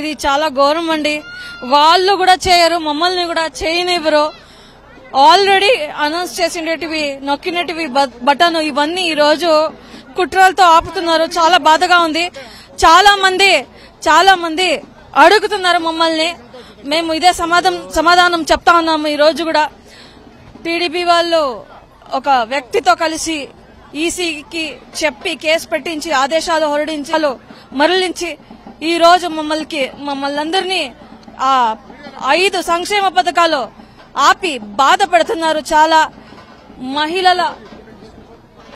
ఇది చాలా ఘోరం అండి. వాళ్ళు కూడా చేయరు, మమ్మల్ని కూడా చేయనివ్వరు. ఆల్రెడీ అనౌన్స్ చేసినటివి, నొక్కినటివి బటన్ ఇవన్నీ ఈ రోజు కుట్రలతో ఆపుతున్నారు. చాలా బాధగా ఉంది. చాలా మంది అడుగుతున్నారు మమ్మల్ని. మేము ఇదే సమాధానం చెప్తా ఉన్నాము. ఈ రోజు కూడా టీడీపీ వాళ్ళు ఒక వ్యక్తితో కలిసి ఈసీకి చెప్పి కేసు పెట్టించి ఆదేశాలు ಹೊರడించి మరలించి ఈ రోజు మమ్మల్ని అందరినీ ఆ 5 సంక్షేమ పథకాలు ఆపి బాధ పెడుతున్నారు. చాలా మహిళల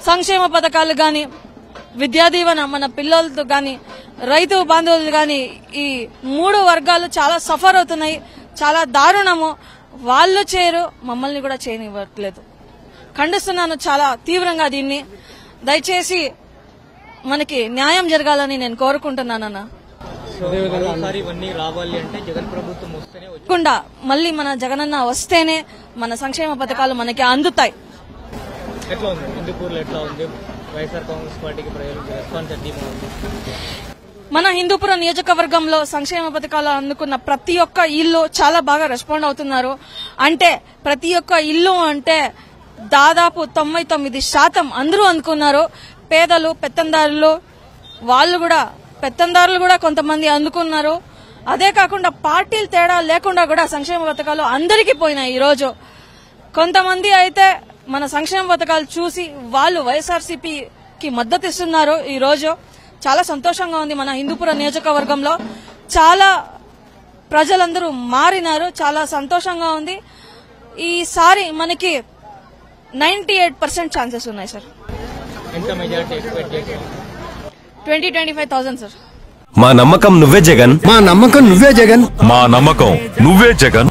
సంక్షేమ పథకాలు గాని, విద్యా దీవెన మన పిల్లలతో గాని, రైతు బాంధవులు గాని, ఈ 3 వర్గాలు చాలా సఫర్ అవుతున్నాయి. చాలా దారుణము. వాళ్ళు చేయరు, మమ్మల్ని కూడా చేయనివ్వట్లేదు. ఖండిస్తున్నాను చాలా తీవ్రంగా దీన్ని. దయచేసి మనకి న్యాయం జరగాలని నేను కోరుకుంటున్నానన్న. మళ్ళీ మన జగనన్న వస్తేనే మన సంక్షేమ పథకాలు మనకి అందుతాయి. మన హిందూపురం నియోజకవర్గంలో సంక్షేమ పథకాలు అందుకున్న ప్రతి ఒక్క ఇల్లు చాలా బాగా రెస్పాండ్ అవుతున్నారు. అంటే ప్రతి ఒక్క ఇల్లు అంటే దాదాపు 99% అందరూ అందుకున్నారు. పేదలు, పెత్తందారులు పెత్తందారులు కూడా కొంతమంది అందుకున్నారు. అదే కాకుండా పార్టీలు తేడా లేకుండా కూడా సంక్షేమ పథకాలు అందరికీ పోయినాయి. ఈ రోజు కొంతమంది అయితే మన సంక్షేమ పథకాలు చూసి వాళ్ళు వైఎస్ఆర్సీపీకి మద్దతు ఇస్తున్నారు. ఈ రోజు చాలా సంతోషంగా ఉంది. మన హిందూపురం నియోజకవర్గంలో చాలా ప్రజలందరూ మారినారు. చాలా సంతోషంగా ఉంది. ఈసారి మనకి 98% ఛాన్సెస్ ఉన్నాయి సార్. 20-25,000 సార్. మా నమ్మకం నువ్వే జగన్, మా నమ్మకం నువ్వే జగన్, మా నమ్మకం నువ్వే జగన్.